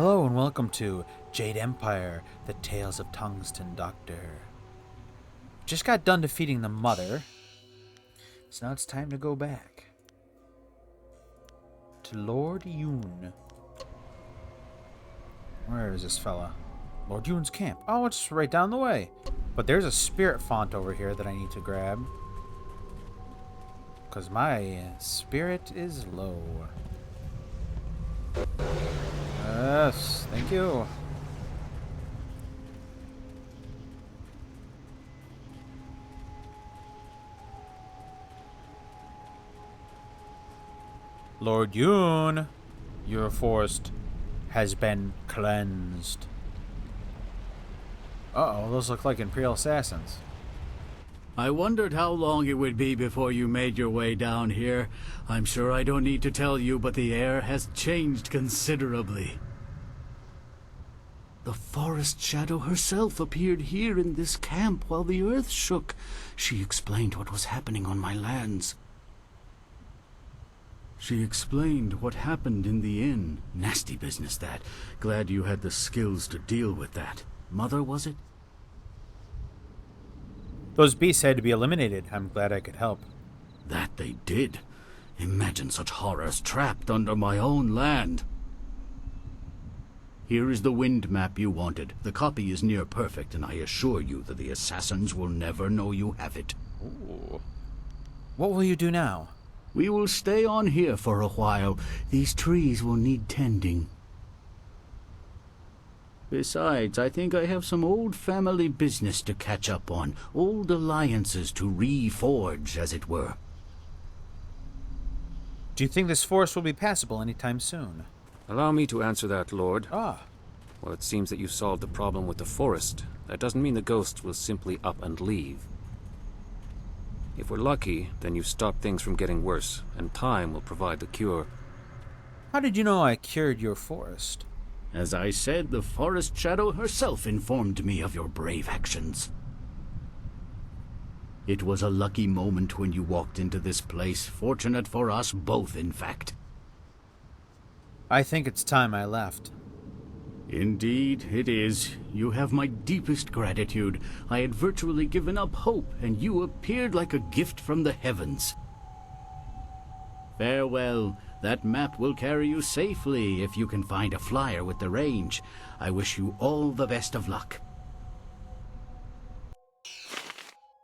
Hello and welcome to Jade Empire, the Tales of Tungsten Doktor. Just got done defeating the mother, so now it's time to go back to Lord Yoon. Where is this fella? Lord Yoon's camp. Oh, it's right down the way. But there's a spirit font over here that I need to grab, because my spirit is low. Yes, thank you. Lord Yoon, your forest has been cleansed. Uh-oh, those look like Imperial assassins. I wondered how long it would be before you made your way down here. I'm sure I don't need to tell you, but the air has changed considerably. The forest shadow herself appeared here in this camp while the earth shook. She explained what was happening on my lands. She explained what happened in the inn. Nasty business, that. Glad you had the skills to deal with that. Mother, was it? Those beasts had to be eliminated. I'm glad I could help. That they did. Imagine such horrors trapped under my own land. Here is the wind map you wanted. The copy is near perfect, and I assure you that the assassins will never know you have it. Ooh. What will you do now? We will stay on here for a while. These trees will need tending. Besides, I think I have some old family business to catch up on. Old alliances to reforge, as it were. Do you think this forest will be passable anytime soon? Allow me to answer that, Lord. Ah. Well, it seems that you solved the problem with the forest. That doesn't mean the ghosts will simply up and leave. If we're lucky, then you've stopped things from getting worse, and time will provide the cure. How did you know I cured your forest? As I said, the forest shadow herself informed me of your brave actions. It was a lucky moment when you walked into this place. Fortunate for us both, in fact. I think it's time I left. Indeed, it is. You have my deepest gratitude. I had virtually given up hope, and you appeared like a gift from the heavens. Farewell. That map will carry you safely if you can find a flyer with the range. I wish you all the best of luck.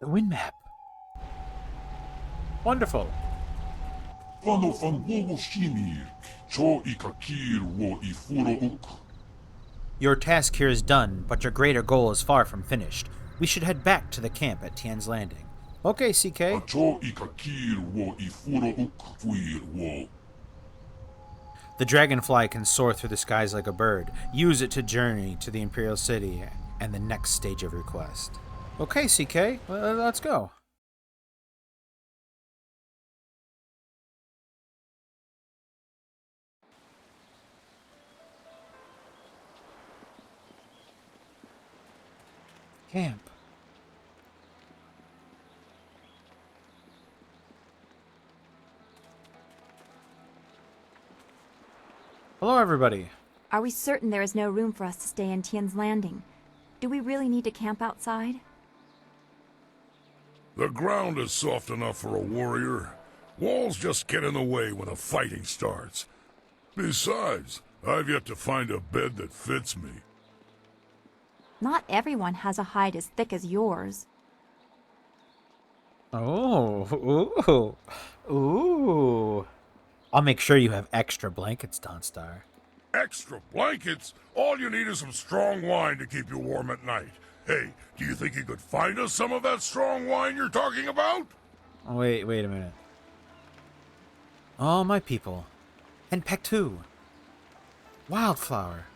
The wind map. Wonderful. Your task here is done, but your greater goal is far from finished. We should head back to the camp at Tian's Landing. Okay, CK. The dragonfly can soar through the skies like a bird. Use it to journey to the Imperial City and the next stage of your quest. Okay, CK, let's go. Camp. Hello, everybody. Are we certain there is no room for us to stay in Tian's Landing? Do we really need to camp outside? The ground is soft enough for a warrior. Walls just get in the way when the fighting starts. Besides, I've yet to find a bed that fits me. Not everyone has a hide as thick as yours. Oh, ooh. I'll make sure you have extra blankets, Dawnstar. Extra blankets? All you need is some strong wine to keep you warm at night. Hey, do you think you could find us some of that strong wine you're talking about? Oh, wait a minute. All my people. And Pectu. Wildflower.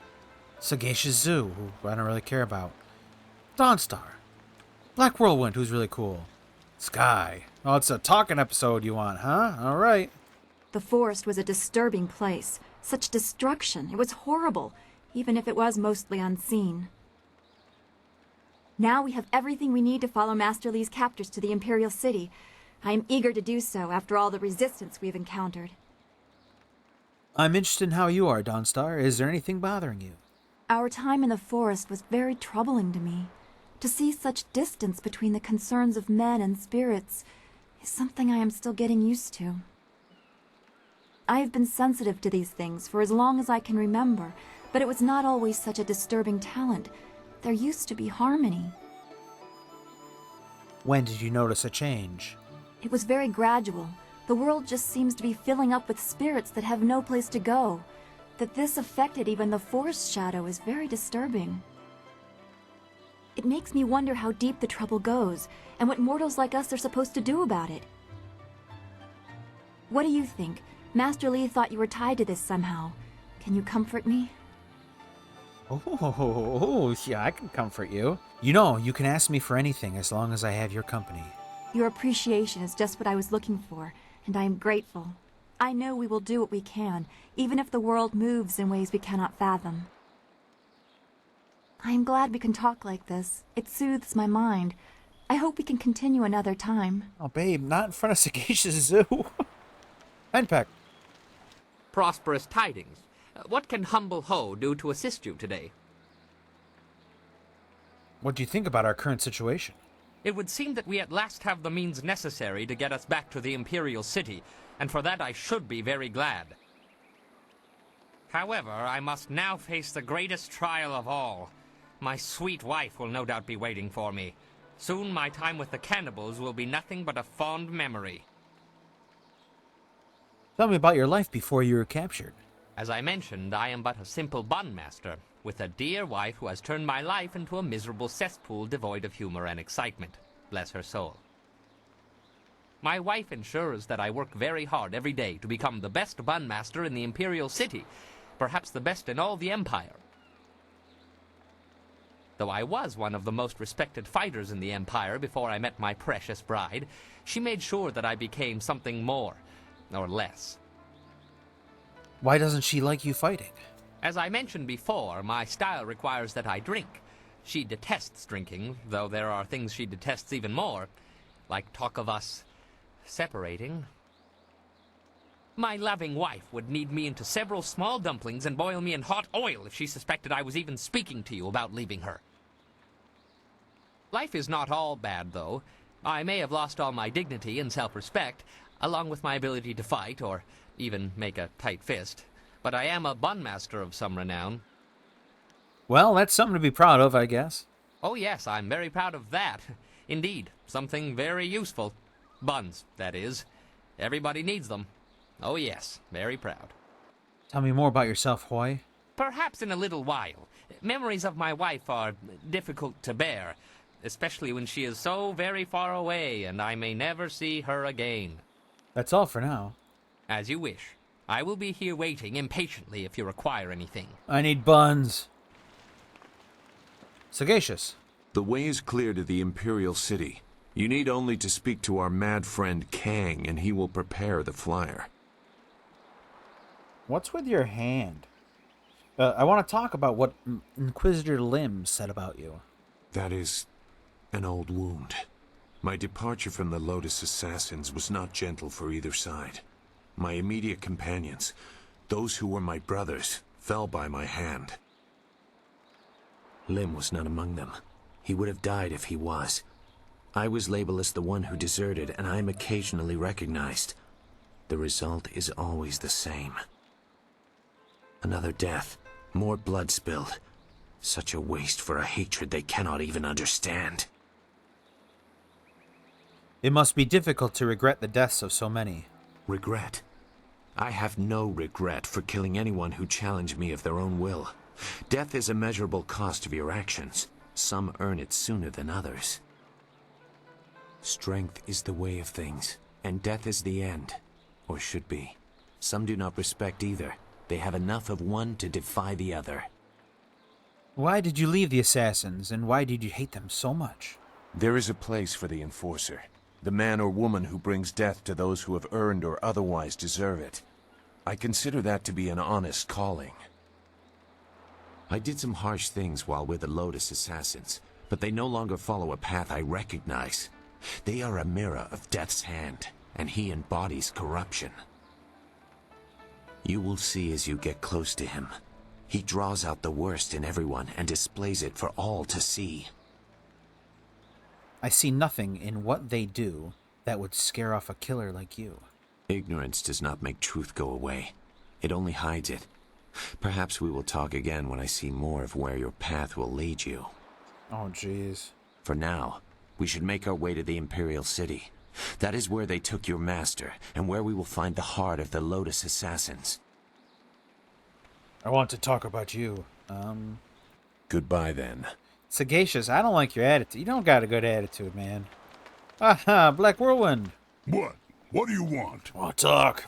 Sagacious Zoo, who I don't really care about. Dawnstar. Black Whirlwind, who's really cool. Sky. Oh, it's a talking episode you want, huh? Alright. The forest was a disturbing place. Such destruction. It was horrible, even if it was mostly unseen. Now we have everything we need to follow Master Li's captors to the Imperial City. I am eager to do so after all the resistance we've encountered. I'm interested in how you are, Dawnstar. Is there anything bothering you? Our time in the forest was very troubling to me. To see such distance between the concerns of men and spirits is something I am still getting used to. I have been sensitive to these things for as long as I can remember, but it was not always such a disturbing talent. There used to be harmony. When did you notice a change? It was very gradual. The world just seems to be filling up with spirits that have no place to go. That this affected even the forest shadow is very disturbing. It makes me wonder how deep the trouble goes, and what mortals like us are supposed to do about it. What do you think? Master Li thought you were tied to this somehow. Can you comfort me? Oh, yeah, I can comfort you. You know, you can ask me for anything as long as I have your company. Your appreciation is just what I was looking for, and I am grateful. I know we will do what we can, even if the world moves in ways we cannot fathom. I am glad we can talk like this. It soothes my mind. I hope we can continue another time. Oh, babe, not in front of Sagacious Zoo. Henpeck. Prosperous tidings. What can humble Ho do to assist you today? What do you think about our current situation? It would seem that we at last have the means necessary to get us back to the Imperial City, and for that I should be very glad. However, I must now face the greatest trial of all. My sweet wife will no doubt be waiting for me. Soon my time with the cannibals will be nothing but a fond memory. Tell me about your life before you were captured. As I mentioned, I am but a simple bun master, with a dear wife who has turned my life into a miserable cesspool devoid of humor and excitement. Bless her soul. My wife ensures that I work very hard every day to become the best bun master in the Imperial City, perhaps the best in all the Empire. Though I was one of the most respected fighters in the Empire before I met my precious bride, she made sure that I became something more, or less. Why doesn't she like you fighting? As I mentioned before, my style requires that I drink. She detests drinking, though there are things she detests even more, like talk of us separating. My loving wife would knead me into several small dumplings and boil me in hot oil if she suspected I was even speaking to you about leaving her. Life is not all bad, though. I may have lost all my dignity and self-respect, along with my ability to fight, or even make a tight fist, but I am a bun master of some renown. Well, that's something to be proud of, I guess. Oh yes, I'm very proud of that. Indeed, something very useful. Buns, that is. Everybody needs them. Oh yes, very proud. Tell me more about yourself, Hoy. Perhaps in a little while. Memories of my wife are difficult to bear, especially when she is so very far away and I may never see her again. That's all for now. As you wish. I will be here waiting impatiently if you require anything. I need buns. Sagacious. The way is clear to the Imperial City. You need only to speak to our mad friend Kang, and he will prepare the flyer. What's with your hand? I want to talk about what Inquisitor Lim said about you. That is an old wound. My departure from the Lotus Assassins was not gentle for either side. My immediate companions, those who were my brothers, fell by my hand. Lim was not among them. He would have died if he was. I was labeled as the one who deserted, and I am occasionally recognized. The result is always the same. Another death, more blood spilled. Such a waste for a hatred they cannot even understand. It must be difficult to regret the deaths of so many. Regret? I have no regret for killing anyone who challenged me of their own will. Death is a measurable cost of your actions. Some earn it sooner than others. Strength is the way of things, and death is the end. Or should be. Some do not respect either. They have enough of one to defy the other. Why did you leave the Assassins, and why did you hate them so much? There is a place for the Enforcer. The man or woman who brings death to those who have earned or otherwise deserve it. I consider that to be an honest calling. I did some harsh things while with the Lotus Assassins, but they no longer follow a path I recognize. They are a mirror of Death's hand, and he embodies corruption. You will see as you get close to him. He draws out the worst in everyone and displays it for all to see. I see nothing in what they do that would scare off a killer like you. Ignorance does not make truth go away. It only hides it. Perhaps we will talk again when I see more of where your path will lead you. Oh, jeez. For now, we should make our way to the Imperial City. That is where they took your master, and where we will find the heart of the Lotus Assassins. I want to talk about you. Goodbye, then. Sagacious, I don't like your attitude. You don't got a good attitude, man. Aha, Black Whirlwind. What? What do you want? I want to talk.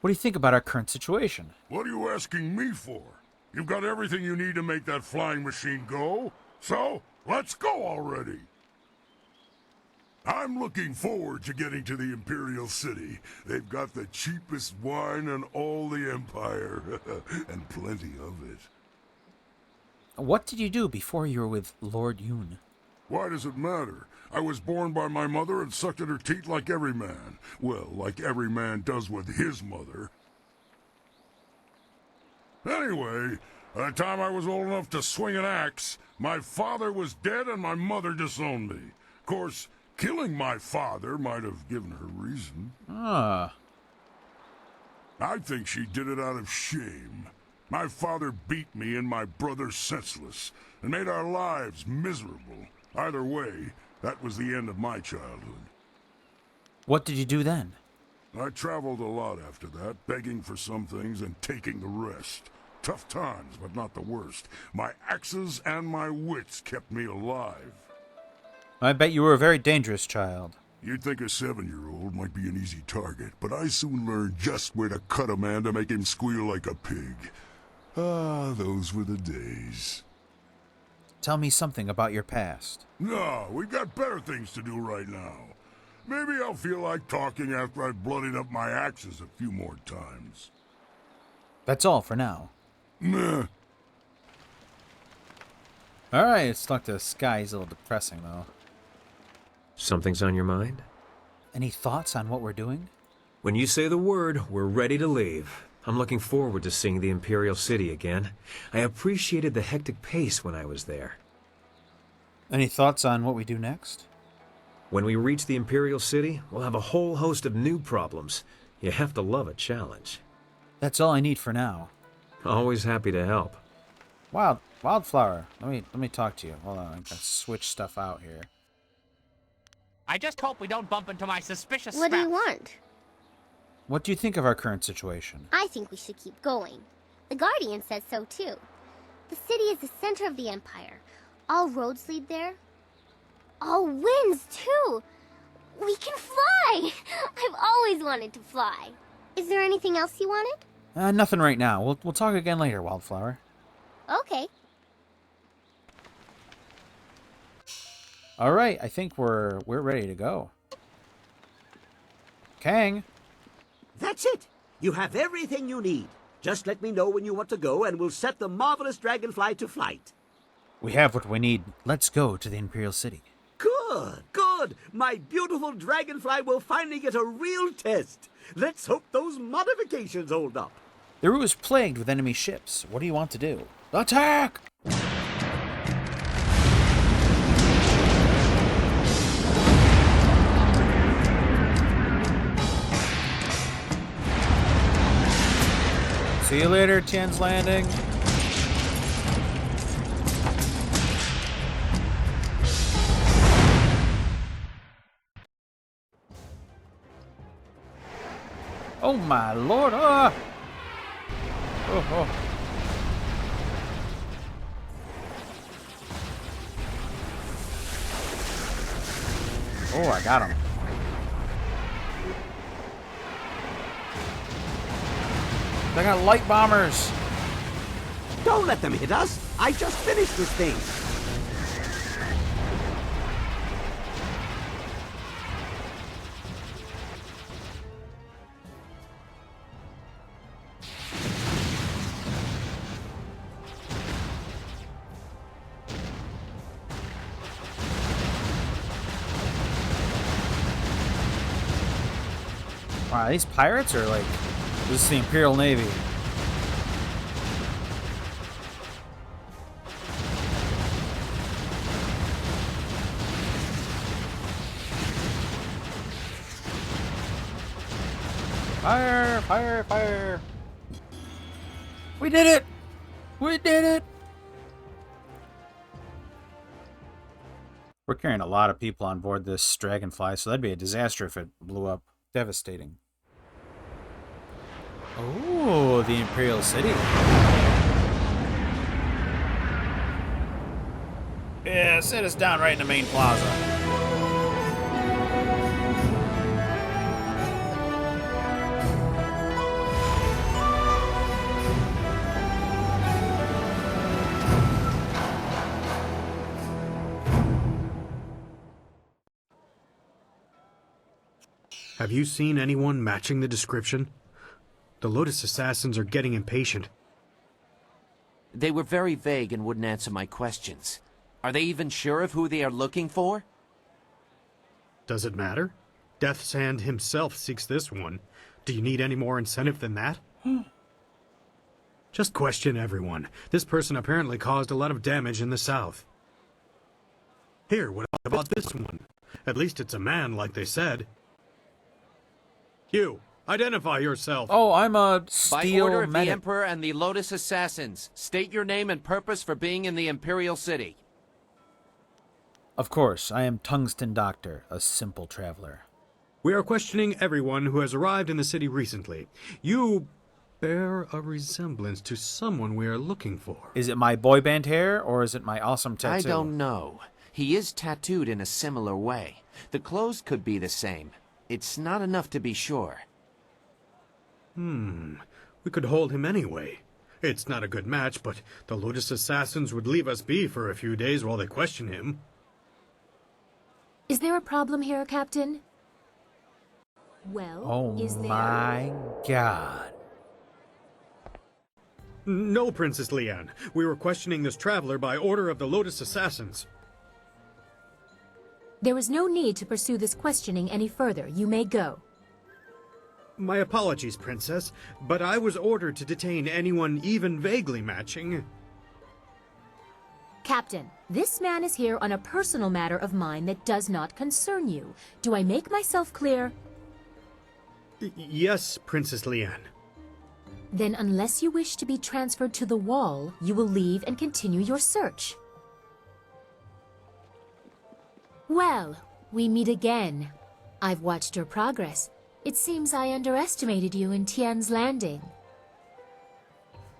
What do you think about our current situation? What are you asking me for? You've got everything you need to make that flying machine go. So, let's go already. I'm looking forward to getting to the Imperial City. They've got the cheapest wine in all the Empire. And plenty of it. What did you do before you were with Lord Yoon? Why does it matter? I was born by my mother and sucked at her teat like every man. Well, like every man does with his mother. Anyway, by the time I was old enough to swing an axe, my father was dead and my mother disowned me. Of course, killing my father might have given her reason. Ah. I think she did it out of shame. My father beat me and my brother senseless, and made our lives miserable. Either way, that was the end of my childhood. What did you do then? I traveled a lot after that, begging for some things and taking the rest. Tough times, but not the worst. My axes and my wits kept me alive. I bet you were a very dangerous child. You'd think a 7-year-old might be an easy target, but I soon learned just where to cut a man to make him squeal like a pig. Ah, those were the days. Tell me something about your past. No, we've got better things to do right now. Maybe I'll feel like talking after I've bloodied up my axes a few more times. That's all for now. Nah. Alright, it's like the sky's a little depressing, though. Something's on your mind? Any thoughts on what we're doing? When you say the word, we're ready to leave. I'm looking forward to seeing the Imperial City again. I appreciated the hectic pace when I was there. Any thoughts on what we do next? When we reach the Imperial City, we'll have a whole host of new problems. You have to love a challenge. That's all I need for now. Always happy to help. Wildflower. Let me talk to you. Hold on, I gotta switch stuff out here. I just hope we don't bump into my suspicious What do you spouse. want? What do you think of our current situation? I think we should keep going. The Guardian says so too. The city is the center of the Empire. All roads lead there. All winds too. We can fly! I've always wanted to fly. Is there anything else you wanted? Nothing right now. We'll talk again later, Wildflower. Okay. All right, I think we're ready to go. Kang. That's it. You have everything you need. Just let me know when you want to go, and we'll set the marvelous dragonfly to flight. We have what we need. Let's go to the Imperial City. Good, good. My beautiful dragonfly will finally get a real test. Let's hope those modifications hold up. The route is plagued with enemy ships. What do you want to do? Attack! See you later, Tian's Landing. Oh my lord! Ah! Oh. Oh, I got him. They got light bombers. Don't let them hit us. I just finished this thing. Wow, these pirates are like This is the Imperial Navy. Fire! Fire! Fire! We did it! We did it! We're carrying a lot of people on board this Dragonfly, so that'd be a disaster if it blew up. Devastating. Oh, the Imperial City. Yeah, set us down right in the main plaza. Have you seen anyone matching the description? The Lotus Assassins are getting impatient. They were very vague and wouldn't answer my questions. Are they even sure of who they are looking for? Does it matter? Death's Hand himself seeks this one. Do you need any more incentive than that? Just question everyone. This person apparently caused a lot of damage in the south. Here, what about this one? At least it's a man, like they said. You, identify yourself. Oh, I'm a steel By order of medic. the Emperor and the Lotus Assassins, state your name and purpose for being in the Imperial City. Of course, I am Tungsten Doktor, a simple traveler. We are questioning everyone who has arrived in the city recently. You bear a resemblance to someone we are looking for. Is it my boy band hair, or is it my awesome tattoo? I don't know. He is tattooed in a similar way. The clothes could be the same. It's not enough to be sure. We could hold him anyway. It's not a good match, but the Lotus Assassins would leave us be for a few days while they question him. Is there a problem here, Captain? Well, Oh is there? my god. No, Princess Leanne. We were questioning this traveler by order of the Lotus Assassins. There is no need to pursue this questioning any further. You may go. My apologies, Princess, but I was ordered to detain anyone even vaguely matching. Captain, this man is here on a personal matter of mine that does not concern you. Do I make myself clear? Yes, Princess Leanne. Then unless you wish to be transferred to the wall, you will leave and continue your search. Well, we meet again. I've watched your progress. It seems I underestimated you in Tian's Landing.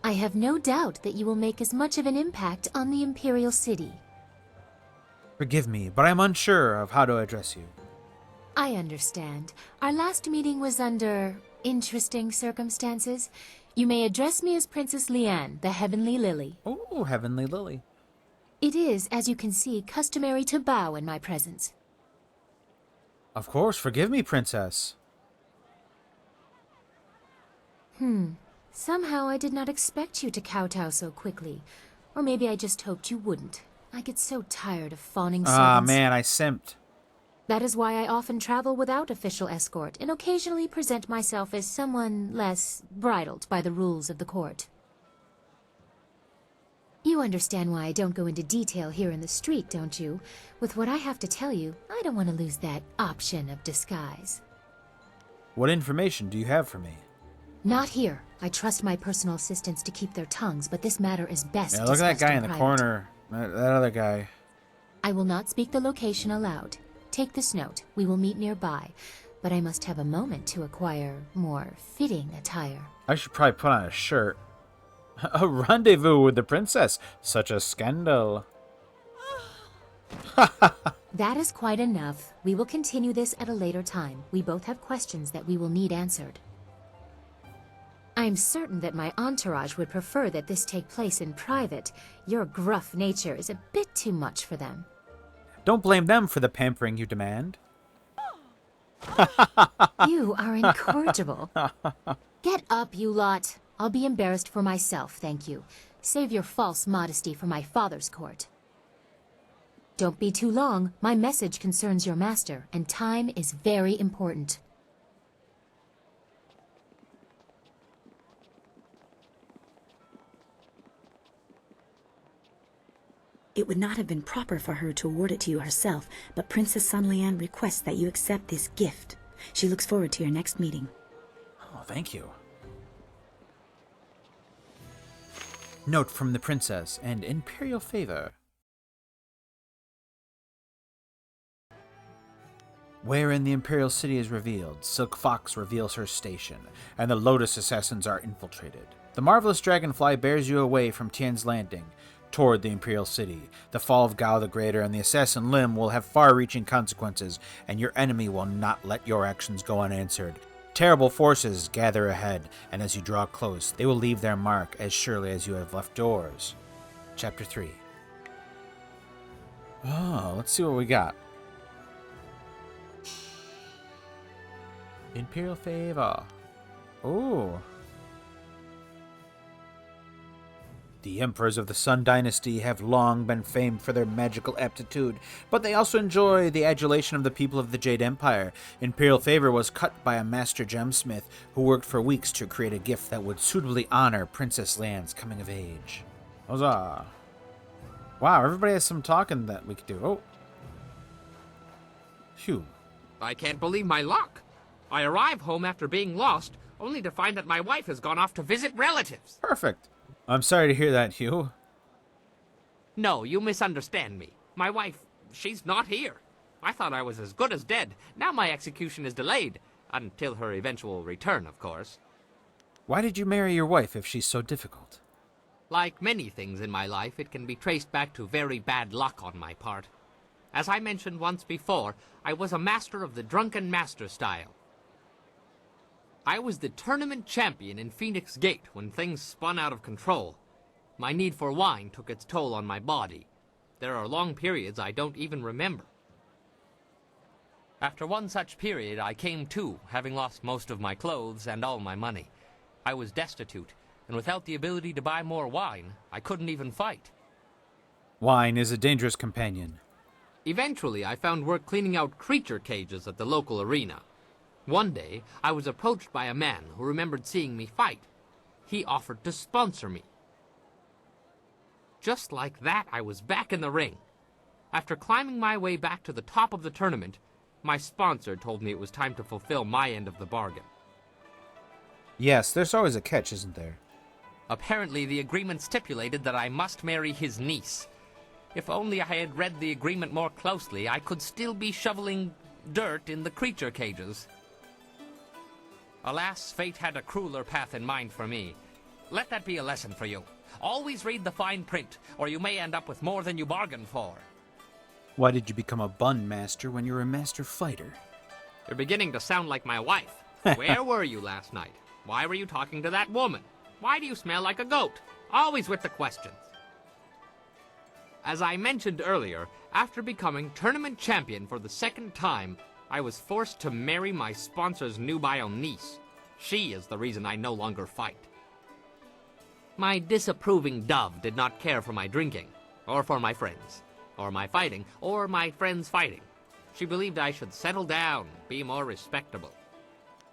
I have no doubt that you will make as much of an impact on the Imperial City. Forgive me, but I'm unsure of how to address you. I understand. Our last meeting was under interesting circumstances. You may address me as Princess Leanne, the Heavenly Lily. Oh, Heavenly Lily. It is, as you can see, customary to bow in my presence. Of course, forgive me, Princess. Somehow I did not expect you to kowtow so quickly. Or maybe I just hoped you wouldn't. I get so tired of fawning servants. Ah, man, I simped. That is why I often travel without official escort and occasionally present myself as someone less bridled by the rules of the court. You understand why I don't go into detail here in the street, don't you? With what I have to tell you, I don't want to lose that option of disguise. What information do you have for me? Not here. I trust my personal assistants to keep their tongues, but this matter is best Yeah, look at that discussed guy in the private. corner. That other guy. I will not speak the location aloud. Take this note. We will meet nearby, but I must have a moment to acquire more fitting attire. I should probably put on a shirt. A rendezvous with the princess. Such a scandal. That is quite enough. We will continue this at a later time. We both have questions that we will need answered. I'm certain that my entourage would prefer that this take place in private. Your gruff nature is a bit too much for them. Don't blame them for the pampering you demand. You are incorrigible. Get up, you lot. I'll be embarrassed for myself, thank you. Save your false modesty for my father's court. Don't be too long. My message concerns your master, and time is very important. It would not have been proper for her to award it to you herself, but Princess Sunlian requests that you accept this gift. She looks forward to your next meeting. Oh, thank you. Note from the princess and imperial favor. Wherein the Imperial City is revealed, Silk Fox reveals her station, and the Lotus Assassins are infiltrated. The marvelous dragonfly bears you away from Tian's Landing, toward the Imperial City. The fall of Gao the Greater and the Assassin Lim will have far-reaching consequences, and your enemy will not let your actions go unanswered. Terrible forces gather ahead, and as you draw close, they will leave their mark as surely as you have left yours. Chapter 3. Oh, let's see what we got. Imperial favor. Ooh. The emperors of the Sun Dynasty have long been famed for their magical aptitude, but they also enjoy the adulation of the people of the Jade Empire. Imperial favor was cut by a master gemsmith who worked for weeks to create a gift that would suitably honor Princess Lan's coming of age. Huzzah. Wow, everybody has some talking that we could do. Oh. Phew. I can't believe my luck. I arrive home after being lost, only to find that my wife has gone off to visit relatives. Perfect. I'm sorry to hear that, Hugh. No, you misunderstand me. My wife, she's not here. I thought I was as good as dead. Now my execution is delayed. Until her eventual return, of course. Why did you marry your wife if she's so difficult? Like many things in my life, it can be traced back to very bad luck on my part. As I mentioned once before, I was a master of the drunken master style. I was the tournament champion in Phoenix Gate when things spun out of control. My need for wine took its toll on my body. There are long periods I don't even remember. After one such period, I came to, having lost most of my clothes and all my money. I was destitute, and without the ability to buy more wine, I couldn't even fight. Wine is a dangerous companion. Eventually, I found work cleaning out creature cages at the local arena. One day, I was approached by a man who remembered seeing me fight. He offered to sponsor me. Just like that, I was back in the ring. After climbing my way back to the top of the tournament, my sponsor told me it was time to fulfill my end of the bargain. Yes, there's always a catch, isn't there? Apparently, the agreement stipulated that I must marry his niece. If only I had read the agreement more closely, I could still be shoveling dirt in the creature cages. Alas, fate had a crueler path in mind for me. Let that be a lesson for you. Always read the fine print, or you may end up with more than you bargained for. Why did you become a bun master when you were a master fighter? You're beginning to sound like my wife. Where were you last night? Why were you talking to that woman? Why do you smell like a goat? Always with the questions. As I mentioned earlier, after becoming tournament champion for the second time, I was forced to marry my sponsor's nubile niece. She is the reason I no longer fight. My disapproving dove did not care for my drinking, or for my friends, or my fighting, or my friends fighting. She believed I should settle down, be more respectable.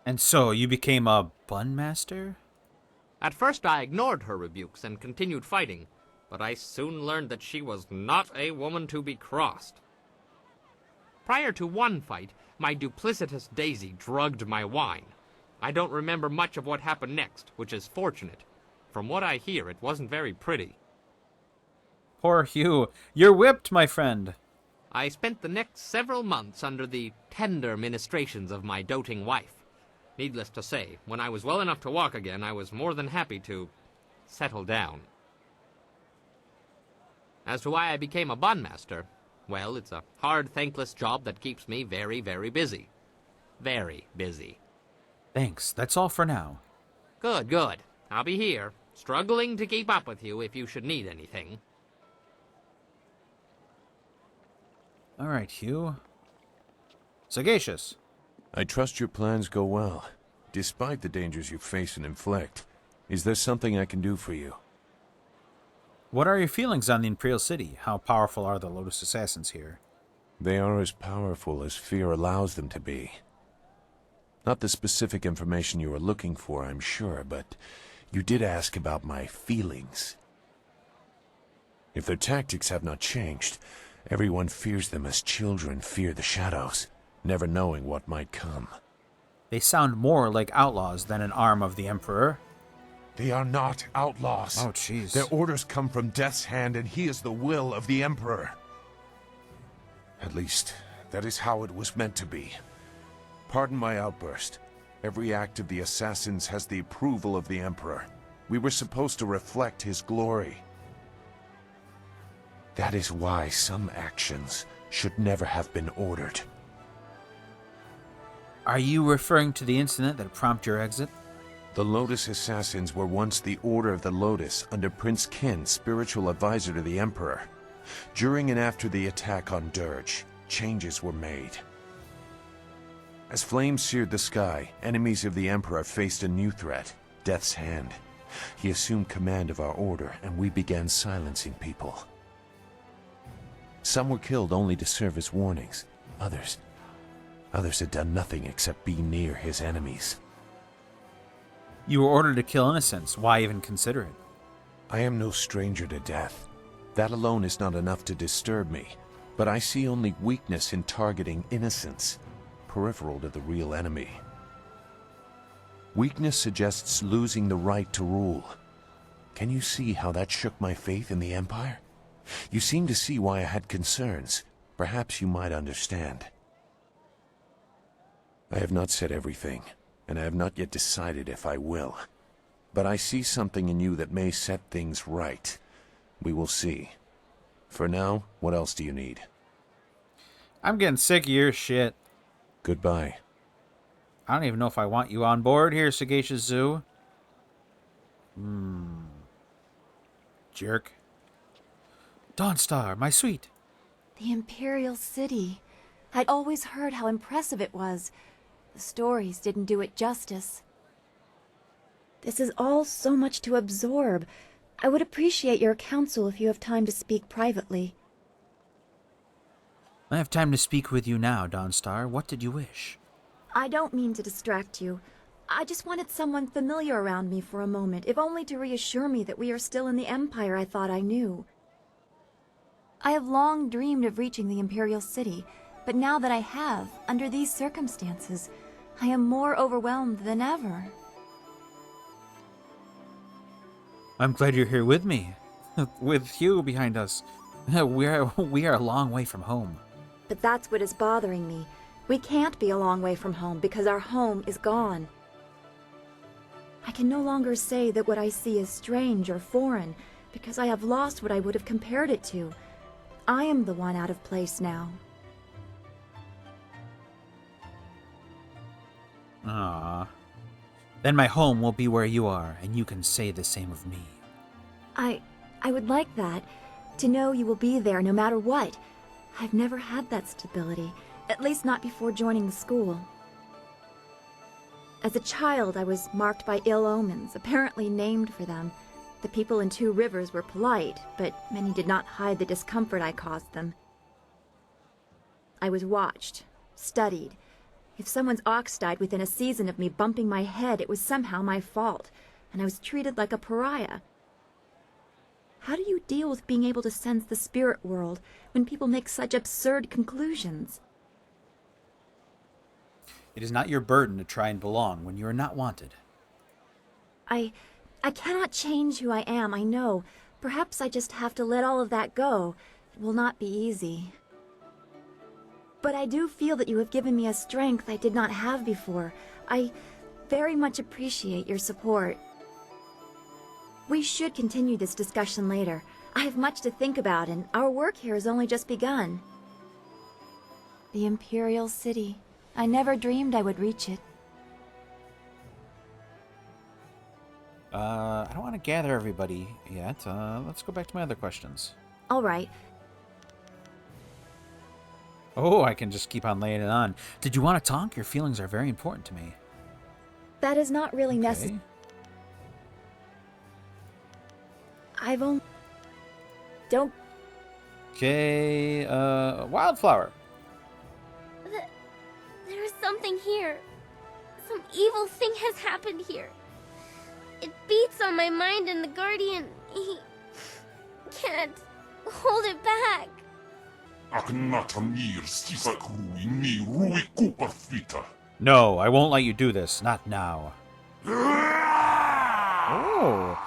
And so you became a bun master? At first I ignored her rebukes and continued fighting, but I soon learned that she was not a woman to be crossed. Prior to one fight, my duplicitous Daisy drugged my wine. I don't remember much of what happened next, which is fortunate. From what I hear, it wasn't very pretty. Poor Hugh. You're whipped, my friend. I spent the next several months under the tender ministrations of my doting wife. Needless to say, when I was well enough to walk again, I was more than happy to settle down. As to why I became a bun master, well, it's a hard, thankless job that keeps me very, very busy. Very busy. Thanks. That's all for now. Good, good. I'll be here, struggling to keep up with you if you should need anything. All right, Hugh. Sagacious. I trust your plans go well, despite the dangers you face and inflict. Is there something I can do for you? What are your feelings on the Imperial City? How powerful are the Lotus Assassins here? They are as powerful as fear allows them to be. Not the specific information you are looking for, I'm sure, but you did ask about my feelings. If their tactics have not changed, everyone fears them as children fear the shadows, never knowing what might come. They sound more like outlaws than an arm of the Emperor. They are not outlaws. Oh, jeez. Their orders come from Death's Hand, and he is the will of the Emperor. At least, that is how it was meant to be. Pardon my outburst. Every act of the assassins has the approval of the Emperor. We were supposed to reflect his glory. That is why some actions should never have been ordered. Are you referring to the incident that prompted your exit? The Lotus Assassins were once the Order of the Lotus under Prince Qin, spiritual advisor to the Emperor. During and after the attack on Dirge, changes were made. As flames seared the sky, enemies of the Emperor faced a new threat, Death's Hand. He assumed command of our order, and we began silencing people. Some were killed only to serve as warnings. Others had done nothing except be near his enemies. You were ordered to kill innocents. Why even consider it? I am no stranger to death. That alone is not enough to disturb me, but I see only weakness in targeting innocents, peripheral to the real enemy. Weakness suggests losing the right to rule. Can you see how that shook my faith in the Empire? You seem to see why I had concerns. Perhaps you might understand. I have not said everything, and I have not yet decided if I will. But I see something in you that may set things right. We will see. For now, what else do you need? I'm getting sick of your shit. Goodbye. I don't even know if I want you on board here, Sagacious Zoo. Jerk. Dawnstar, my sweet. The Imperial City. I'd always heard how impressive it was. The stories didn't do it justice. This is all so much to absorb. I would appreciate your counsel if you have time to speak privately. I have time to speak with you now, Dawnstar. What did you wish? I don't mean to distract you. I just wanted someone familiar around me for a moment, if only to reassure me that we are still in the Empire I thought I knew. I have long dreamed of reaching the Imperial City, but now that I have, under these circumstances, I am more overwhelmed than ever. I'm glad you're here with me. With Hugh behind us. We are a long way from home. But that's what is bothering me. We can't be a long way from home because our home is gone. I can no longer say that what I see is strange or foreign because I have lost what I would have compared it to. I am the one out of place now. Ah. Then my home will be where you are, and you can say the same of me. I would like that. To know you will be there no matter what. I've never had that stability, at least not before joining the school. As a child, I was marked by ill omens, apparently named for them. The people in Two Rivers were polite, but many did not hide the discomfort I caused them. I was watched, studied. If someone's ox died within a season of me bumping my head, it was somehow my fault, and I was treated like a pariah. How do you deal with being able to sense the spirit world when people make such absurd conclusions? It is not your burden to try and belong when you are not wanted. I cannot change who I am, I know. Perhaps I just have to let all of that go. It will not be easy. But I do feel that you have given me a strength I did not have before. I very much appreciate your support. We should continue this discussion later. I have much to think about, and our work here has only just begun. The Imperial City. I never dreamed I would reach it. I don't want to gather everybody yet. Let's go back to my other questions. All right. Oh, I can just keep on laying it on. Did you want to talk? Your feelings are very important to me. That is not really necessary. I've only... Don't... Okay, Wildflower. There is something here. Some evil thing has happened here. It beats on my mind, and the Guardian, he can't Hold it back. No, I won't let you do this. Not now. Oh.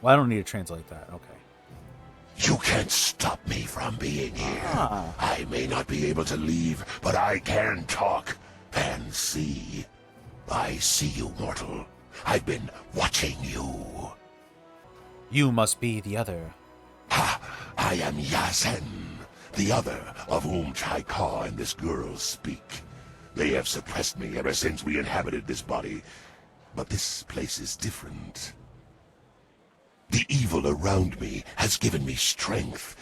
Well, I don't need to translate that. Okay. You can't stop me from being here. I may not be able to leave, but I can talk and see. I see you, mortal. I've been watching you. You must be the other. I am Yazen, the other of whom Chaika and this girl speak. They have suppressed me ever since we inhabited this body, but this place is different. The evil around me has given me strength,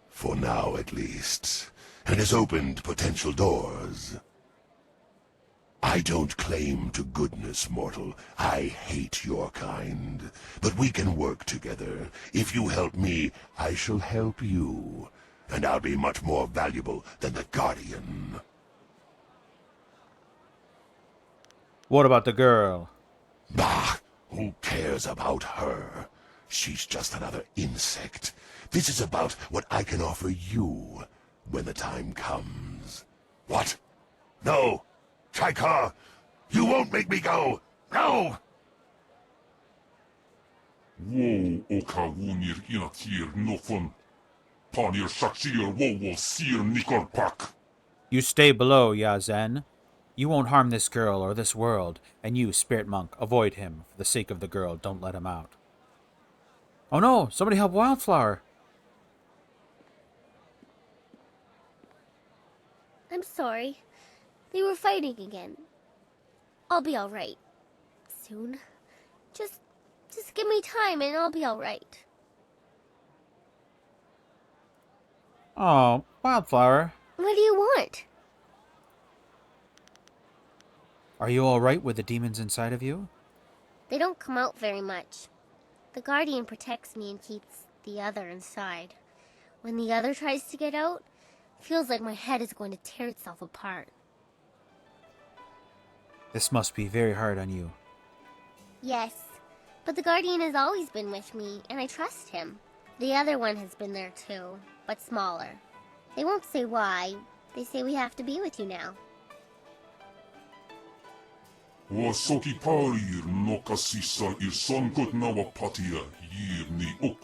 for now at least, and has opened potential doors. I don't claim to goodness, mortal. I hate your kind. But we can work together. If you help me, I shall help you. And I'll be much more valuable than the Guardian. What about the girl? Bah! Who cares about her? She's just another insect. This is about what I can offer you when the time comes. What? No! Chaika! You won't make me go! No! Wo okawunir inatir nofun. Panir shakshir wo sir nikorpak. You stay below, Yazen. You won't harm this girl or this world, and you, Spirit Monk, avoid him. For the sake of the girl, don't let him out. Oh no! Somebody help Wildflower! I'm sorry. They were fighting again. I'll be alright. Soon. Just give me time and I'll be alright. Oh, Wildflower. What do you want? Are you alright with the demons inside of you? They don't come out very much. The Guardian protects me and keeps the other inside. When the other tries to get out, it feels like my head is going to tear itself apart. This must be very hard on you. Yes, but the Guardian has always been with me, and I trust him. The other one has been there too, but smaller. They won't say why. They say we have to be with you now. Wasoki parir nokasisa ir sonkot nawapatia yir ni uk.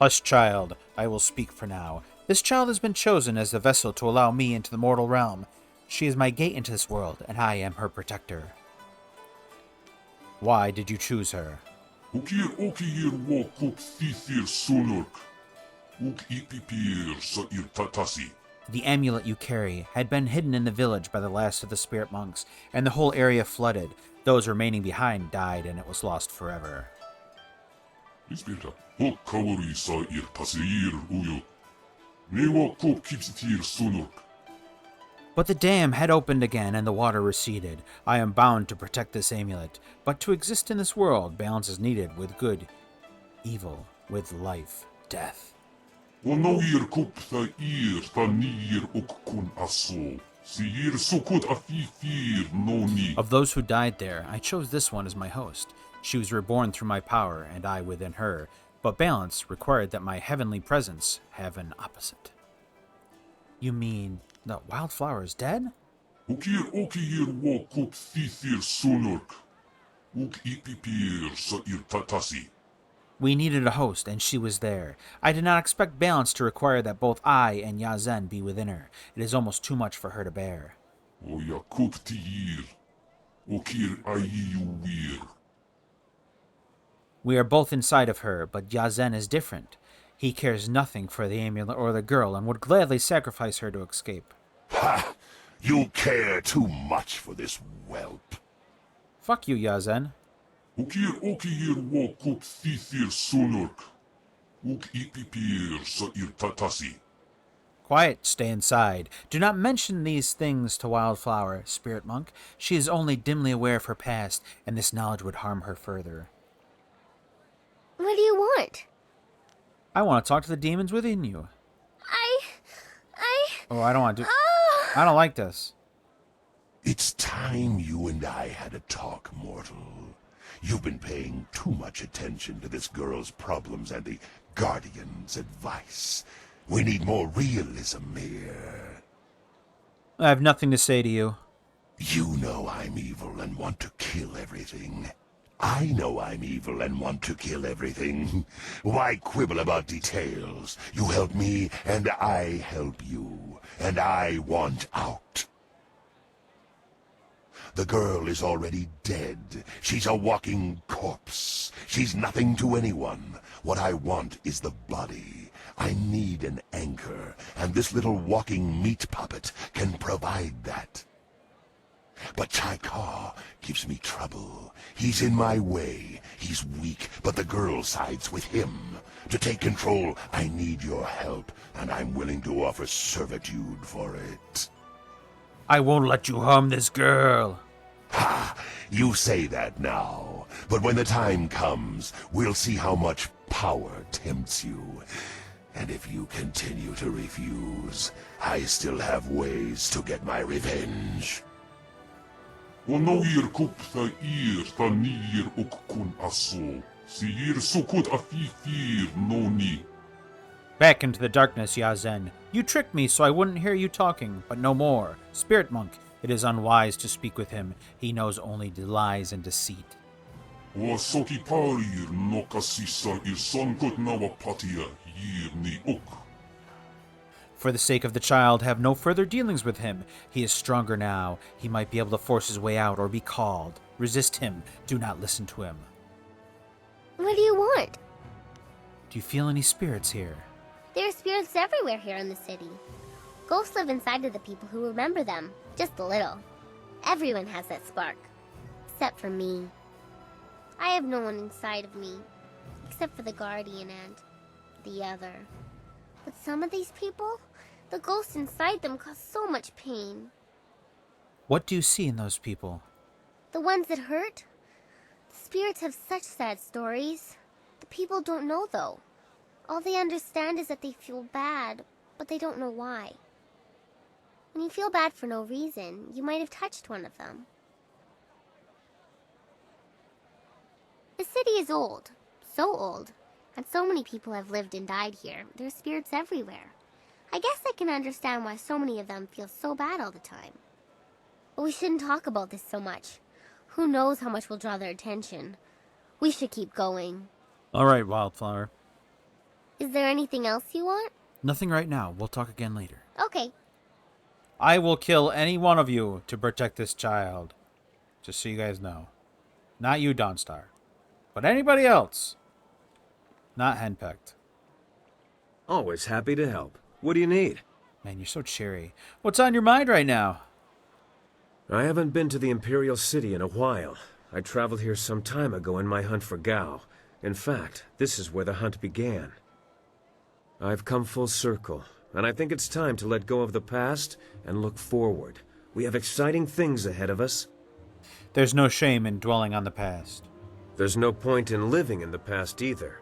Hush, child. I will speak for now. This child has been chosen as the vessel to allow me into the mortal realm. She is my gate into this world, and I am her protector. Why did you choose her? Ukir okir wo kup thithir sunurk. Uk ipipir sa ir tatasi. The amulet you carry had been hidden in the village by the last of the spirit monks, and the whole area flooded. Those remaining behind died, and it was lost forever. Ispirta, ho kawari sa ir tasir uyo. Newa kup kipsitir sunurk. But the dam had opened again, and the water receded. I am bound to protect this amulet, but to exist in this world, balance is needed with good, evil, with life, death. Of those who died there, I chose this one as my host. She was reborn through my power, and I within her, but balance required that my heavenly presence have an opposite. You mean the Wildflower is dead? We needed a host, and she was there. I did not expect balance to require that both I and Yazen be within her. It is almost too much for her to bear. We are both inside of her, but Yazen is different. He cares nothing for the amulet or the girl, and would gladly sacrifice her to escape. Ha! You care too much for this whelp. Fuck you, Yazen. Quiet, stay inside. Do not mention these things to Wildflower, Spirit Monk. She is only dimly aware of her past, and this knowledge would harm her further. What do you want? I want to talk to the demons within you. Oh, I don't want to do... I don't like this. It's time you and I had a talk, mortal. You've been paying too much attention to this girl's problems and the Guardian's advice. We need more realism here. I have nothing to say to you. You know I'm evil and want to kill everything. I know I'm evil and want to kill everything. Why quibble about details? You help me, and I help you. And I want out. The girl is already dead. She's a walking corpse. She's nothing to anyone. What I want is the body. I need an anchor, and this little walking meat puppet can provide that. But Chaikar gives me trouble. He's in my way. He's weak, but the girl sides with him. To take control, I need your help, and I'm willing to offer servitude for it. I won't let you harm this girl. Ha! You say that now, but when the time comes, we'll see how much power tempts you. And if you continue to refuse, I still have ways to get my revenge. ونوير كوب ثائير ثانير أككون أصو سيير سكوت أفيفير نوني. Back into the darkness, Yazen. You tricked me so I wouldn't hear you talking, but no more. Spirit Monk, it is unwise to speak with him. He knows only lies and deceit. وصوكي بارير نوكاسيسا إرسانكوت نواپاتيا يير ني أك. For the sake of the child, have no further dealings with him. He is stronger now. He might be able to force his way out or be called. Resist him. Do not listen to him. What do you want? Do you feel any spirits here? There are spirits everywhere here in the city. Ghosts live inside of the people who remember them, just a little. Everyone has that spark. Except for me. I have no one inside of me, except for the Guardian and the other. But some of these people, the ghosts inside them cause so much pain. What do you see in those people? The ones that hurt? The spirits have such sad stories. The people don't know, though. All they understand is that they feel bad, but they don't know why. When you feel bad for no reason, you might have touched one of them. The city is old. So old. And so many people have lived and died here. There are spirits everywhere. I guess I can understand why so many of them feel so bad all the time. But we shouldn't talk about this so much. Who knows how much will draw their attention. We should keep going. All right, Wildflower. Is there anything else you want? Nothing right now. We'll talk again later. Okay. I will kill any one of you to protect this child. Just so you guys know. Not you, Dawnstar. But anybody else. Not henpecked. Always happy to help. What do you need? Man, you're so cheery. What's on your mind right now? I haven't been to the Imperial City in a while. I traveled here some time ago in my hunt for Gao. In fact, this is where the hunt began. I've come full circle, and I think it's time to let go of the past and look forward. We have exciting things ahead of us. There's no shame in dwelling on the past. There's no point in living in the past either.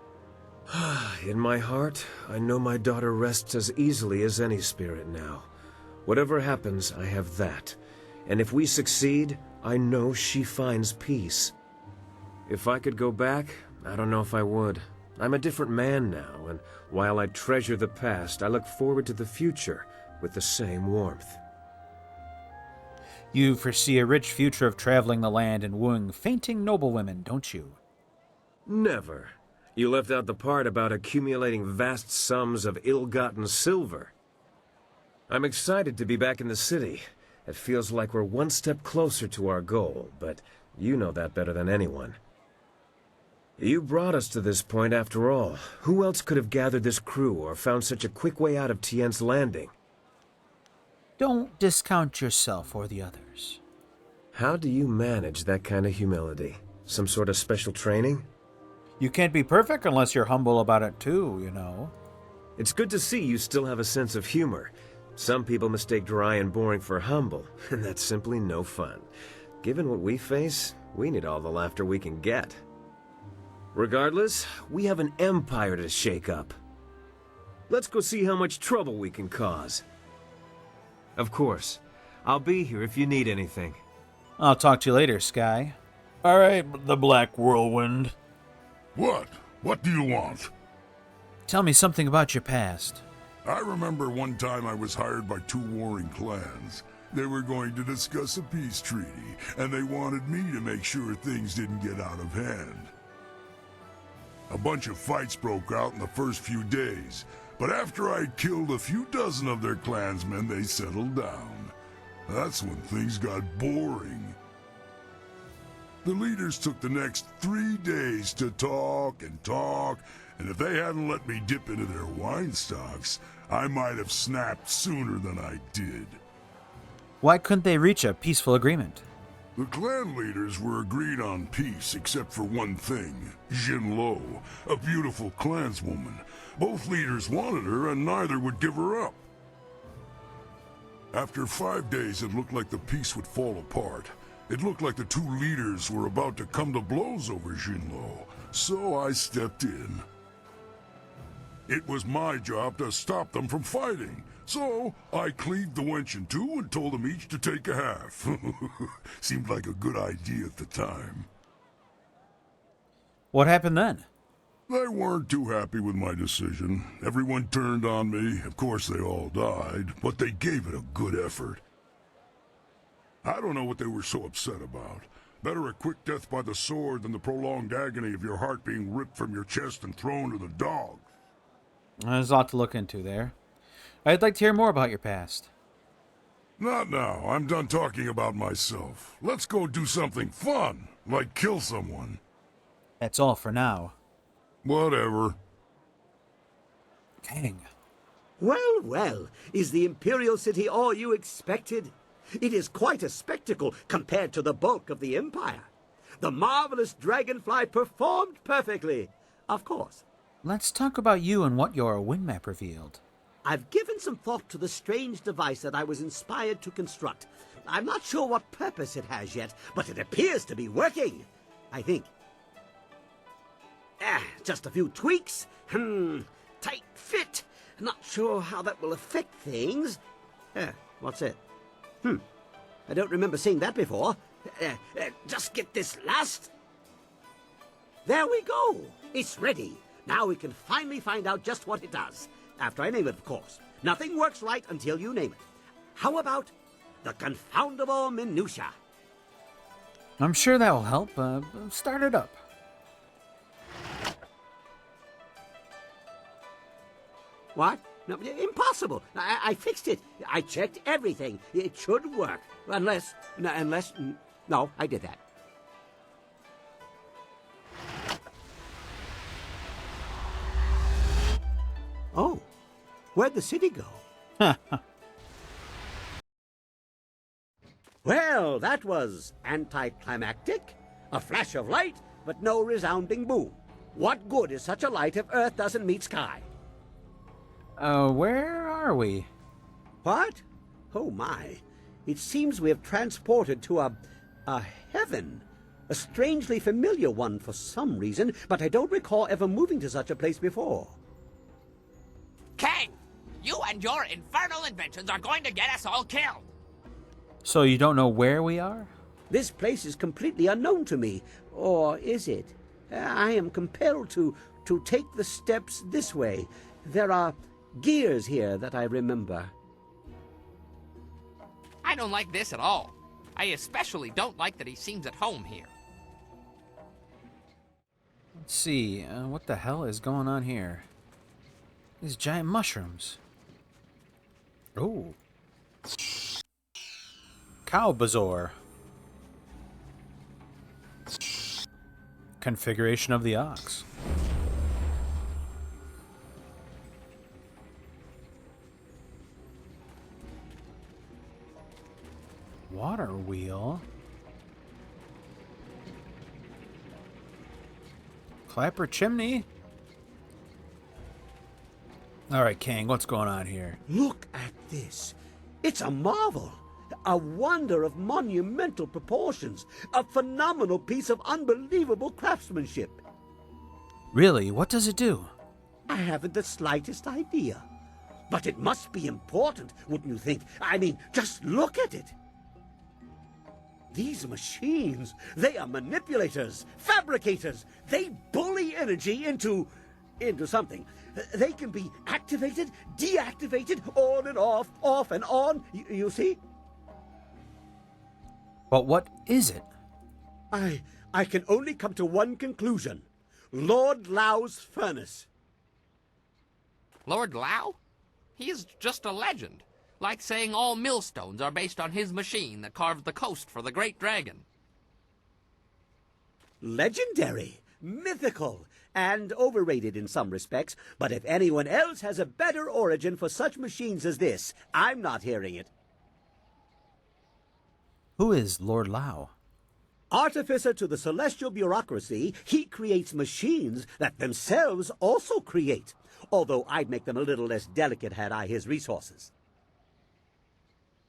In my heart, I know my daughter rests as easily as any spirit now. Whatever happens, I have that. And if we succeed, I know she finds peace. If I could go back, I don't know if I would. I'm a different man now, and while I treasure the past, I look forward to the future with the same warmth. You foresee a rich future of traveling the land and wooing fainting noblewomen, don't you? Never. You left out the part about accumulating vast sums of ill-gotten silver. I'm excited to be back in the city. It feels like we're one step closer to our goal, but you know that better than anyone. You brought us to this point after all. Who else could have gathered this crew or found such a quick way out of Tien's Landing? Don't discount yourself or the others. How do you manage that kind of humility? Some sort of special training? You can't be perfect unless you're humble about it too, you know. It's good to see you still have a sense of humor. Some people mistake dry and boring for humble, and that's simply no fun. Given what we face, we need all the laughter we can get. Regardless, we have an empire to shake up. Let's go see how much trouble we can cause. Of course. I'll be here if you need anything. I'll talk to you later, Sky. All right, the Black Whirlwind. What? What do you want? Tell me something about your past. I remember one time I was hired by two warring clans. They were going to discuss a peace treaty, and they wanted me to make sure things didn't get out of hand. A bunch of fights broke out in the first few days, but after I'd killed a few dozen of their clansmen, they settled down. That's when things got boring. The leaders took the next 3 days to talk, and if they hadn't let me dip into their wine stocks, I might have snapped sooner than I did. Why couldn't they reach a peaceful agreement? The clan leaders were agreed on peace except for one thing, Jinlo, a beautiful clanswoman. Both leaders wanted her and neither would give her up. After 5 days, it looked like the peace would fall apart. It looked like the two leaders were about to come to blows over Jinlo, so I stepped in. It was my job to stop them from fighting, so I cleaved the wench in two and told them each to take a half. Seemed like a good idea at the time. What happened then? They weren't too happy with my decision. Everyone turned on me. Of course, they all died, but they gave it a good effort. I don't know what they were so upset about. Better a quick death by the sword than the prolonged agony of your heart being ripped from your chest and thrown to the dogs. There's a lot to look into there. I'd like to hear more about your past. Not now. I'm done talking about myself. Let's go do something fun, like kill someone. That's all for now. Whatever. Kang. Well, well, is the Imperial City all you expected? It is quite a spectacle compared to the bulk of the Empire. The marvelous dragonfly performed perfectly, of course. Let's talk about you and what your wind map revealed. I've given some thought to the strange device that I was inspired to construct. I'm not sure what purpose it has yet, but it appears to be working, I think. Just a few tweaks. Tight fit. Not sure how that will affect things. What's it? I don't remember seeing that before. Just get this last. There we go. It's ready. Now we can finally find out just what it does. After I name it, of course. Nothing works right until you name it. How about the confoundable minutia? I'm sure that will help. Start it up. What? No, impossible. I fixed it. I checked everything. It should work. Unless... No, I did that. Oh, where'd the city go? Well, that was anticlimactic. A flash of light, but no resounding boom. What good is such a light if Earth doesn't meet sky? Where are we? What? Oh my. It seems we have transported to a heaven. A strangely familiar one for some reason, but I don't recall ever moving to such a place before. Kang! You and your infernal inventions are going to get us all killed! So you don't know where we are? This place is completely unknown to me. Or is it? I am compelled to take the steps this way. There are gears here that I remember. I don't like this at all. I especially don't like that he seems at home here. Let's see. What the hell is going on here? These giant mushrooms. Oh. Cow Bazaar. Configuration of the ox. Water wheel. Clapper chimney. All right, Kang, what's going on here? Look at this. It's a marvel. A wonder of monumental proportions. A phenomenal piece of unbelievable craftsmanship. Really? What does it do? I haven't the slightest idea. But it must be important, wouldn't you think? I mean, just look at it. These machines, they are manipulators, fabricators. They bully energy into something. They can be activated, deactivated, on and off and on. You see? But what is it? I can only come to one conclusion. Lord Lau's furnace. Lord Lau? He is just a legend. Like saying all millstones are based on his machine that carved the coast for the great dragon. Legendary, mythical, and overrated in some respects, but if anyone else has a better origin for such machines as this, I'm not hearing it. Who is Lord Lau? Artificer to the celestial bureaucracy, he creates machines that themselves also create, although I'd make them a little less delicate had I his resources.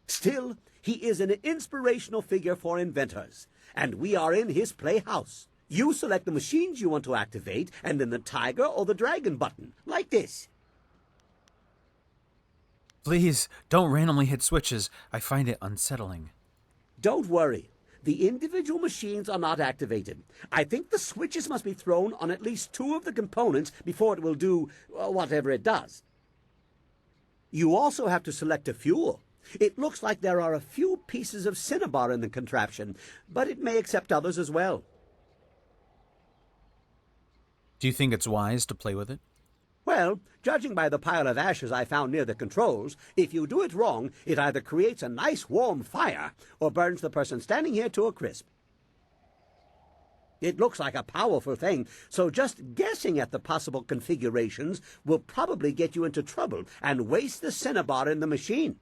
Still, he is an inspirational figure for inventors, and we are in his playhouse. You select the machines you want to activate, and then the tiger or the dragon button, like this. Please, don't randomly hit switches. I find it unsettling. Don't worry. The individual machines are not activated. I think the switches must be thrown on at least 2 of the components before it will do whatever it does. You also have to select a fuel. It looks like there are a few pieces of cinnabar in the contraption, but it may accept others as well. Do you think it's wise to play with it? Well, judging by the pile of ashes I found near the controls, if you do it wrong, it either creates a nice warm fire or burns the person standing here to a crisp. It looks like a powerful thing, so just guessing at the possible configurations will probably get you into trouble and waste the cinnabar in the machine.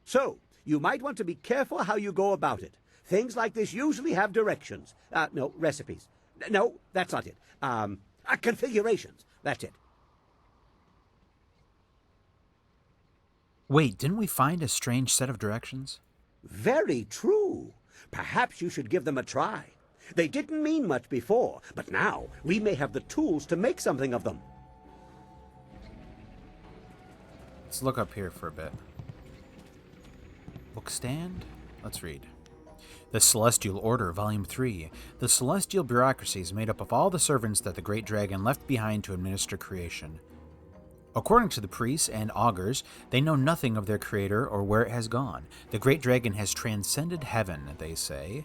So, you might want to be careful how you go about it. Things like this usually have directions. No, recipes. No, that's not it. Configurations. That's it. Wait, didn't we find a strange set of directions? Very true. Perhaps you should give them a try. They didn't mean much before, but now we may have the tools to make something of them. Let's look up here for a bit. Book stand? Let's read. The Celestial Order, Volume 3. The celestial bureaucracy is made up of all the servants that the great dragon left behind to administer creation. According to the priests and augurs, they know nothing of their creator or where it has gone. The great dragon has transcended heaven, they say.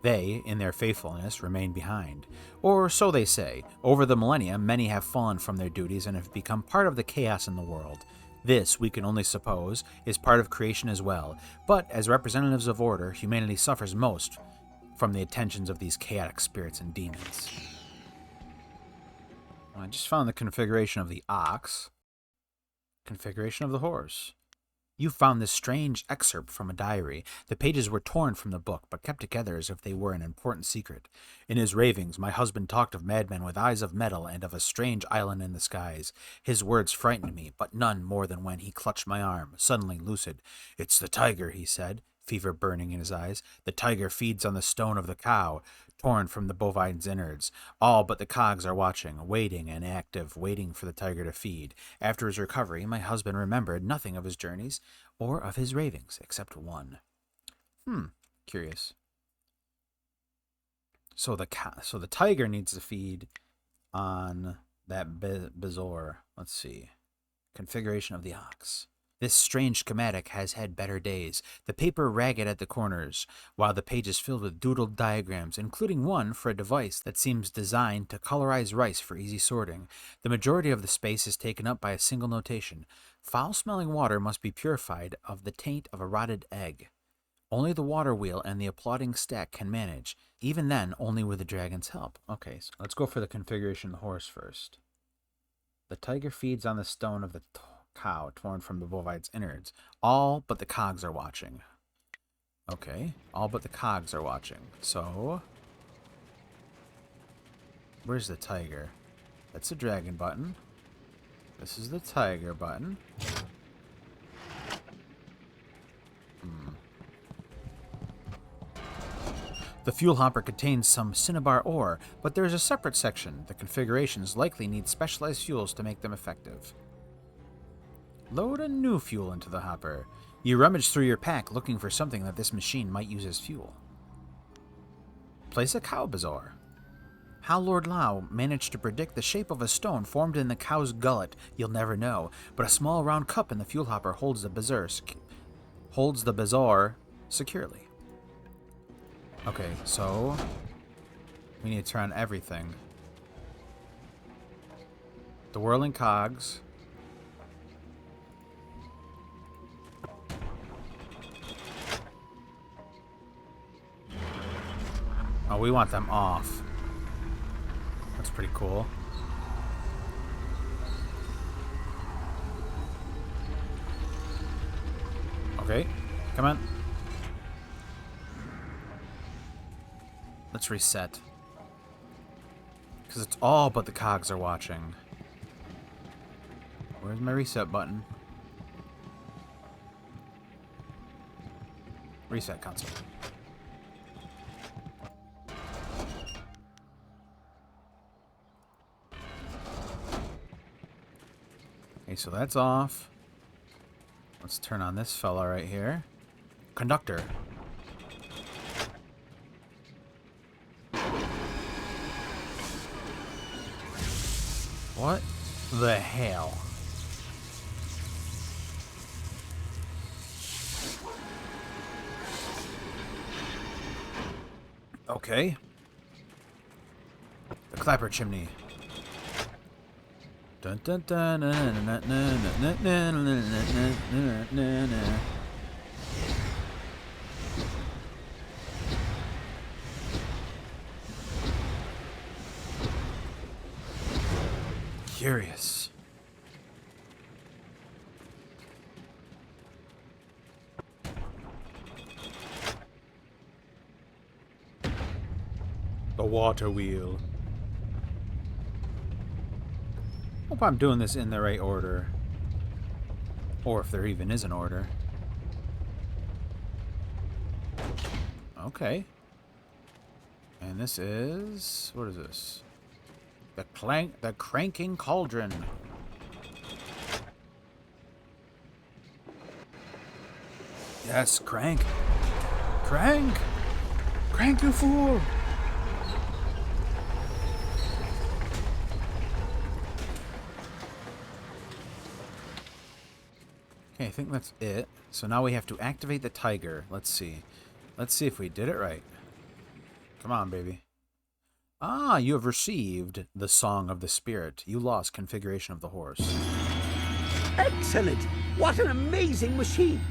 They, in their faithfulness, remain behind. Or so they say. Over the millennia, many have fallen from their duties and have become part of the chaos in the world. This, we can only suppose, is part of creation as well, but as representatives of order, humanity suffers most from the attentions of these chaotic spirits and demons. I just found the configuration of the ox. Configuration of the horse. You found this strange excerpt from a diary. The pages were torn from the book, but kept together as if they were an important secret. In his ravings, my husband talked of madmen with eyes of metal and of a strange island in the skies. His words frightened me, but none more than when he clutched my arm, suddenly lucid. "It's the tiger," he said, fever burning in his eyes. "The tiger feeds on the stone of the cow, torn from the bovine's innards. All but the cogs are watching, waiting and active, waiting for the tiger to feed." After his recovery, my husband remembered nothing of his journeys or of his ravings, except one. Curious. So the tiger needs to feed on that bezoar. Let's see. Configuration of the ox. This strange schematic has had better days, the paper ragged at the corners, while the page is filled with doodled diagrams, including one for a device that seems designed to colorize rice for easy sorting. The majority of the space is taken up by a single notation. Foul-smelling water must be purified of the taint of a rotted egg. Only the water wheel and the applauding stack can manage, even then only with the dragon's help. Okay, so let's go for the configuration of the horse first. The tiger feeds on the stone of the cow torn from the bovine's innards. All but the cogs are watching. Okay, all but the cogs are watching. So, where's the tiger? That's the dragon button. This is the tiger button. The fuel hopper contains some cinnabar ore, but there is a separate section. The configurations likely need specialized fuels to make them effective. Load a new fuel into the hopper. You rummage through your pack looking for something that this machine might use as fuel. Place a cow bazaar. How Lord Lao managed to predict the shape of a stone formed in the cow's gullet, you'll never know, but a small round cup in the fuel hopper holds the bazaar securely. Okay, so we need to turn on everything. The whirling cogs. Oh, we want them off. That's pretty cool. Okay, come on. Let's reset. Because it's all but the cogs are watching. Where's my reset button? Reset console. Okay, so that's off. Let's turn on this fella right here. Conductor. What the hell? Okay. The clapper chimney. Dun dun dun na na na na na na na. Curious. The water wheel. Hope I'm doing this in the right order. Or if there even is an order. Okay. And this is... what is this? The cranking cauldron. Yes, crank. Crank! Crank, you fool! Okay, I think that's it. So now we have to activate the tiger. Let's see. Let's see if we did it right. Come on, baby. Ah, you have received the Song of the Spirit. You lost configuration of the horse. Excellent! What an amazing machine!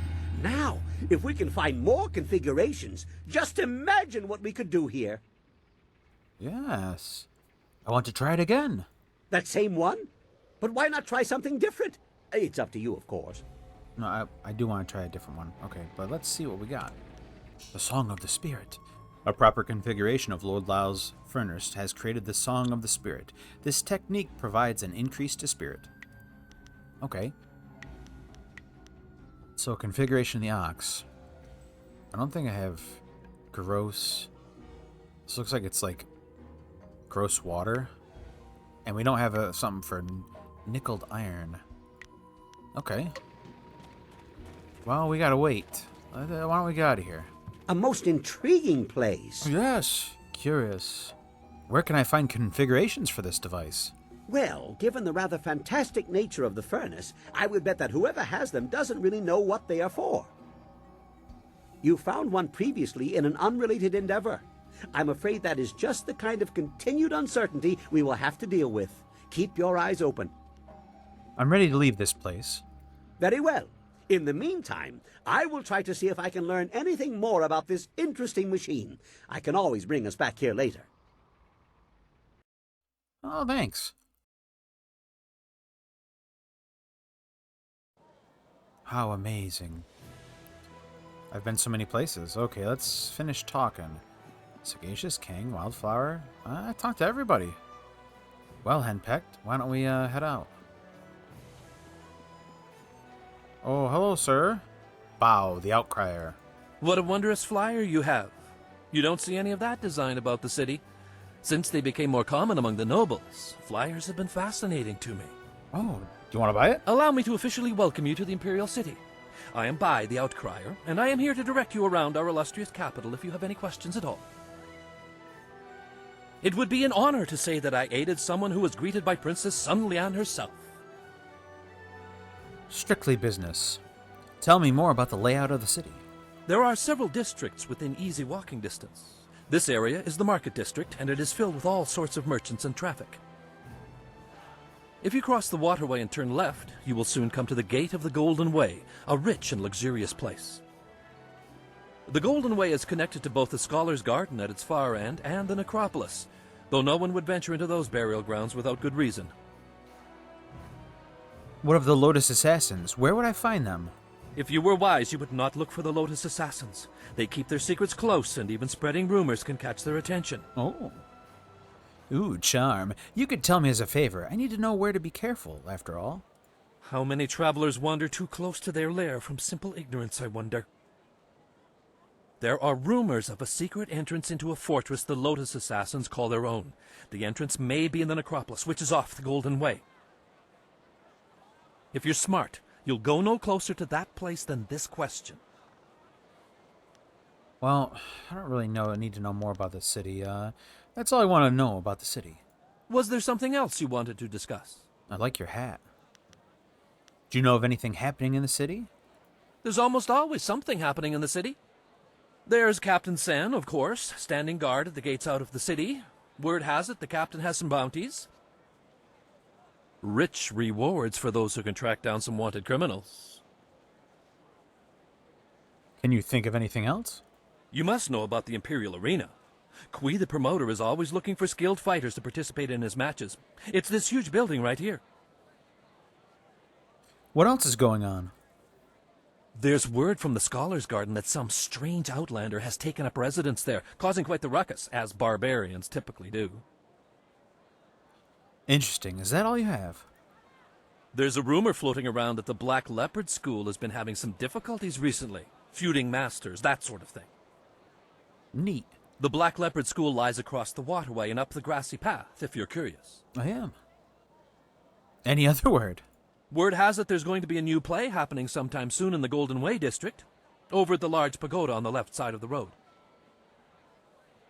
Now, if we can find more configurations, just imagine what we could do here. Yes. I want to try it again. That same one? But why not try something different? It's up to you, of course. No, I do want to try a different one. Okay, but let's see what we got. The Song of the Spirit. A proper configuration of Lord Lao's furnace has created the Song of the Spirit. This technique provides an increase to spirit. Okay. So, configuration of the ox. I don't think I have gross... This looks like it's like gross water. And we don't have something for nickeled iron. Okay. Well, we gotta wait. Why don't we get out of here? A most intriguing place. Yes. Curious. Where can I find configurations for this device? Well, given the rather fantastic nature of the furnace, I would bet that whoever has them doesn't really know what they are for. You found one previously in an unrelated endeavor. I'm afraid that is just the kind of continued uncertainty we will have to deal with. Keep your eyes open. I'm ready to leave this place. Very well. In the meantime, I will try to see if I can learn anything more about this interesting machine. I can always bring us back here later. Oh, thanks. How amazing. I've been so many places. Okay, let's finish talking. Sagacious King, Wildflower. I talked to everybody. Well, Henpecked, why don't we head out? Oh, hello, sir. Bow, the Outcrier. What a wondrous flyer you have. You don't see any of that design about the city. Since they became more common among the nobles, flyers have been fascinating to me. Oh, do you want to buy it? Allow me to officially welcome you to the Imperial City. I am Bai, the Outcrier, and I am here to direct you around our illustrious capital if you have any questions at all. It would be an honor to say that I aided someone who was greeted by Princess Sun Lian herself. Strictly business. Tell me more about the layout of the city. There are several districts within easy walking distance. This area is the market district, and it is filled with all sorts of merchants and traffic. If you cross the waterway and turn left, you will soon come to the Gate of the Golden Way, a rich and luxurious place. The Golden Way is connected to both the Scholar's Garden at its far end and the necropolis, though no one would venture into those burial grounds without good reason. What of the Lotus Assassins? Where would I find them? If you were wise, you would not look for the Lotus Assassins. They keep their secrets close, and even spreading rumors can catch their attention. Oh. Ooh, charm. You could tell me as a favor. I need to know where to be careful, after all. How many travelers wander too close to their lair from simple ignorance, I wonder? There are rumors of a secret entrance into a fortress the Lotus Assassins call their own. The entrance may be in the necropolis, which is off the Golden Way. If you're smart, you'll go no closer to that place than this question. Well, I don't really need to know more about the city. That's all I want to know about the city. Was there something else you wanted to discuss? I like your hat. Do you know of anything happening in the city? There's almost always something happening in the city. There's Captain Sen, of course, standing guard at the gates out of the city. Word has it the captain has some bounties. Rich rewards for those who can track down some wanted criminals. Can you think of anything else? You must know about the Imperial Arena. Kui, the promoter, is always looking for skilled fighters to participate in his matches. It's this huge building right here. What else is going on? There's word from the Scholar's Garden that some strange outlander has taken up residence there, causing quite the ruckus, as barbarians typically do. Interesting. Is that all you have? There's a rumor floating around that the Black Leopard School has been having some difficulties recently. Feuding masters, that sort of thing. Neat. The Black Leopard School lies across the waterway and up the grassy path, if you're curious. I am. Any other word? Word has it there's going to be a new play happening sometime soon in the Golden Way district, over at the large pagoda on the left side of the road.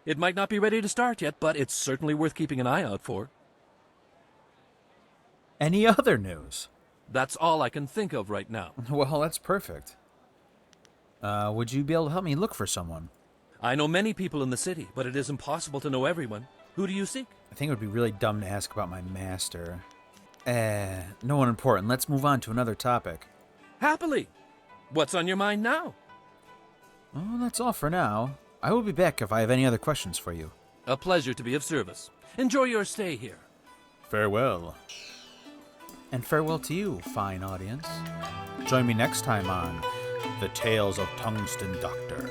It might not be ready to start yet, but it's certainly worth keeping an eye out for. Any other news? That's all I can think of right now. Well, that's perfect. Would you be able to help me look for someone? I know many people in the city, but it is impossible to know everyone. Who do you seek? I think it would be really dumb to ask about my master. No one important. Let's move on to another topic. Happily. What's on your mind now? Oh, that's all for now. I will be back if I have any other questions for you. A pleasure to be of service. Enjoy your stay here. Farewell. And farewell to you, fine audience. Join me next time on The Tales of Tungsten Doktor.